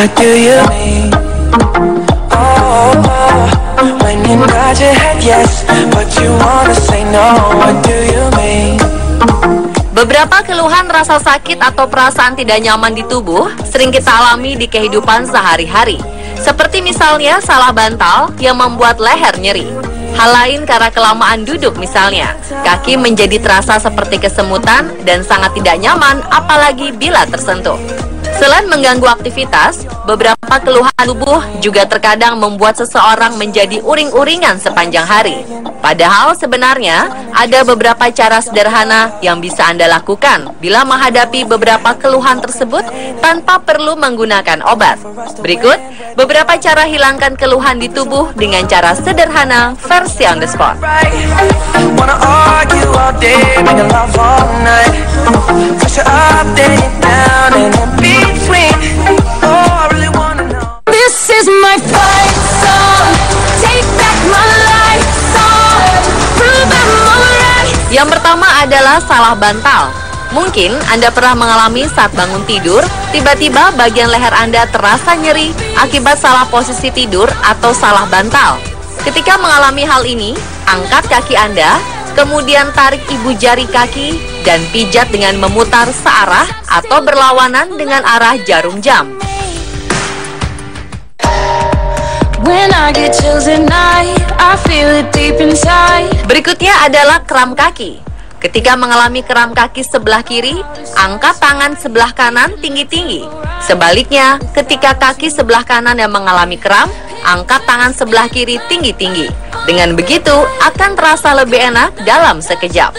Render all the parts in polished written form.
what do you mean? Oh, when you nod your head yes, but you wanna say no, what do you mean? Beberapa keluhan rasa sakit atau perasaan tidak nyaman di tubuh sering kita alami di kehidupan sehari-hari. Seperti misalnya salah bantal yang membuat leher nyeri. Hal lain karena kelamaan duduk misalnya, kaki menjadi terasa seperti kesemutan dan sangat tidak nyaman apalagi bila tersentuh. Selain mengganggu aktivitas, beberapa keluhan tubuh juga terkadang membuat seseorang menjadi uring-uringan sepanjang hari. Padahal sebenarnya ada beberapa cara sederhana yang bisa Anda lakukan bila menghadapi beberapa keluhan tersebut tanpa perlu menggunakan obat. Berikut beberapa cara hilangkan keluhan di tubuh dengan cara sederhana versi on the spot. Yang pertama adalah salah bantal. Mungkin Anda pernah mengalami saat bangun tidur, tiba-tiba bagian leher Anda terasa nyeri akibat salah posisi tidur atau salah bantal. Ketika mengalami hal ini, angkat kaki Anda, kemudian tarik ibu jari kaki dan pijat dengan memutar searah atau berlawanan dengan arah jarum jam. Berikutnya adalah kram kaki. Ketika mengalami kram kaki sebelah kiri, angkat tangan sebelah kanan tinggi-tinggi. Sebaliknya, ketika kaki sebelah kanan yang mengalami kram, angkat tangan sebelah kiri tinggi-tinggi. Dengan begitu, akan terasa lebih enak dalam sekejap.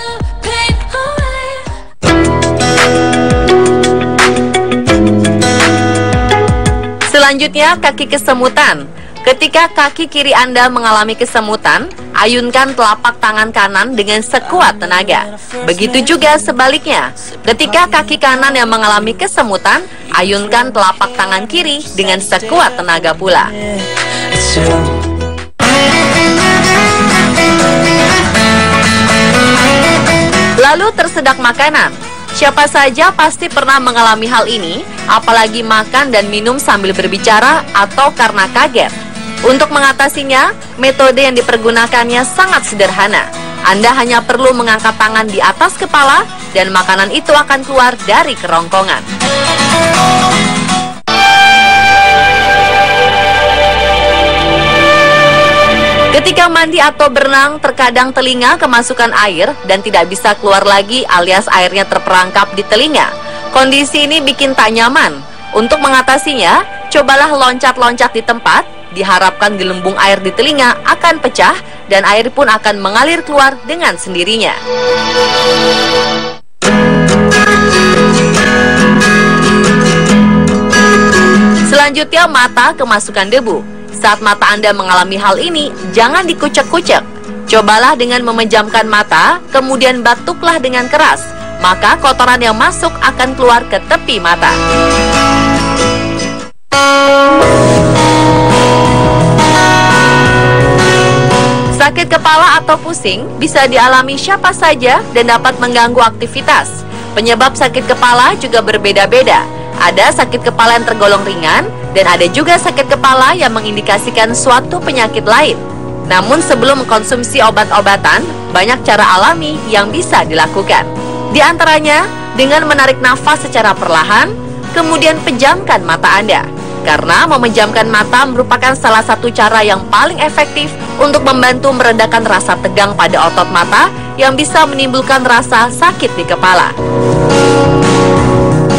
Selanjutnya, kaki kesemutan. Ketika kaki kiri Anda mengalami kesemutan, ayunkan telapak tangan kanan dengan sekuat tenaga. Begitu juga sebaliknya. Ketika kaki kanan yang mengalami kesemutan, ayunkan telapak tangan kiri dengan sekuat tenaga pula. Lalu tersedak makanan. Siapa saja pasti pernah mengalami hal ini, apalagi makan dan minum sambil berbicara atau karena kaget. Untuk mengatasinya, metode yang dipergunakannya sangat sederhana. Anda hanya perlu mengangkat tangan di atas kepala dan makanan itu akan keluar dari kerongkongan. Ketika mandi atau berenang, terkadang telinga kemasukan air dan tidak bisa keluar lagi alias airnya terperangkap di telinga. Kondisi ini bikin tak nyaman. Untuk mengatasinya, cobalah loncat-loncat di tempat. Diharapkan gelembung air di telinga akan pecah dan air pun akan mengalir keluar dengan sendirinya. Selanjutnya, mata kemasukan debu. Saat mata Anda mengalami hal ini, jangan dikucek-kucek. Cobalah dengan memejamkan mata, kemudian batuklah dengan keras. Maka kotoran yang masuk akan keluar ke tepi mata. Sakit kepala atau pusing bisa dialami siapa saja dan dapat mengganggu aktivitas. Penyebab sakit kepala juga berbeda-beda. Ada sakit kepala yang tergolong ringan dan ada juga sakit kepala yang mengindikasikan suatu penyakit lain. Namun sebelum mengkonsumsi obat-obatan, banyak cara alami yang bisa dilakukan. Di antaranya dengan menarik nafas secara perlahan, kemudian pejamkan mata Anda. Karena memejamkan mata merupakan salah satu cara yang paling efektif untuk membantu meredakan rasa tegang pada otot mata yang bisa menimbulkan rasa sakit di kepala.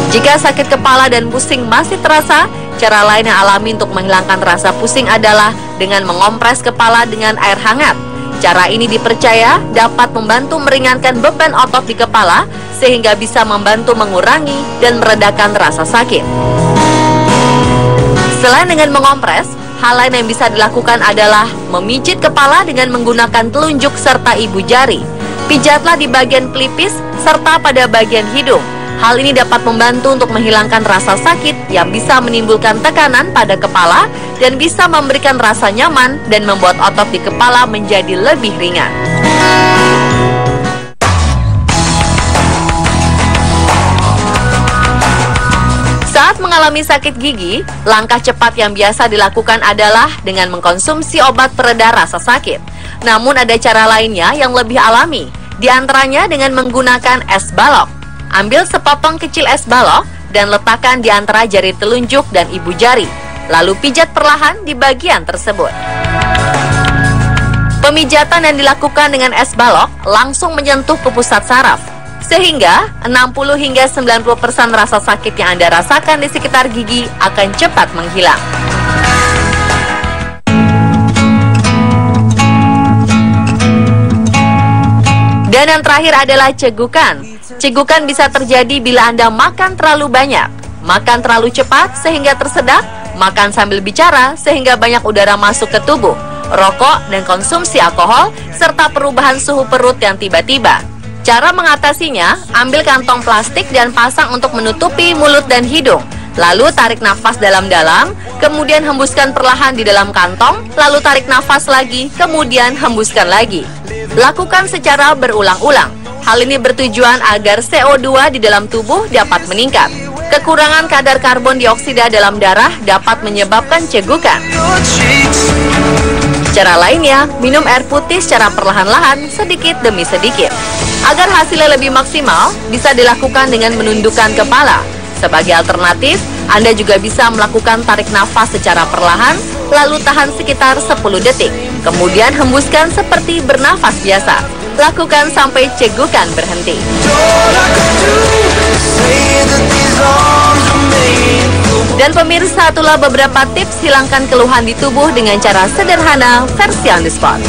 Jika sakit kepala dan pusing masih terasa, cara lain yang alami untuk menghilangkan rasa pusing adalah dengan mengompres kepala dengan air hangat. Cara ini dipercaya dapat membantu meringankan beban otot di kepala sehingga bisa membantu mengurangi dan meredakan rasa sakit. Selain dengan mengompres, hal lain yang bisa dilakukan adalah memijit kepala dengan menggunakan telunjuk serta ibu jari. Pijatlah di bagian pelipis serta pada bagian hidung. Hal ini dapat membantu untuk menghilangkan rasa sakit yang bisa menimbulkan tekanan pada kepala dan bisa memberikan rasa nyaman dan membuat otot di kepala menjadi lebih ringan. Saat mengalami sakit gigi, langkah cepat yang biasa dilakukan adalah dengan mengkonsumsi obat pereda rasa sakit. Namun ada cara lainnya yang lebih alami, di antaranya dengan menggunakan es balok. Ambil sepotong kecil es balok dan letakkan di antara jari telunjuk dan ibu jari. Lalu pijat perlahan di bagian tersebut. Pemijatan yang dilakukan dengan es balok langsung menyentuh ke pusat saraf, sehingga 60 hingga 90% rasa sakit yang Anda rasakan di sekitar gigi akan cepat menghilang. Dan yang terakhir adalah cegukan. Cegukan bisa terjadi bila Anda makan terlalu banyak, makan terlalu cepat sehingga tersedak, makan sambil bicara sehingga banyak udara masuk ke tubuh, rokok dan konsumsi alkohol, serta perubahan suhu perut yang tiba-tiba. Cara mengatasinya, ambil kantong plastik dan pasang untuk menutupi mulut dan hidung. Lalu tarik nafas dalam-dalam, kemudian hembuskan perlahan di dalam kantong, lalu tarik nafas lagi, kemudian hembuskan lagi. Lakukan secara berulang-ulang. Hal ini bertujuan agar CO2 di dalam tubuh dapat meningkat. Kekurangan kadar karbon dioksida dalam darah dapat menyebabkan cegukan. Cara lainnya, minum air putih secara perlahan-lahan, sedikit demi sedikit. Agar hasilnya lebih maksimal, bisa dilakukan dengan menundukkan kepala. Sebagai alternatif, Anda juga bisa melakukan tarik nafas secara perlahan, lalu tahan sekitar 10 detik. Kemudian hembuskan seperti bernafas biasa. Lakukan sampai cegukan berhenti. Dan pemirsa, itulah beberapa tips hilangkan keluhan di tubuh dengan cara sederhana versi on the spot.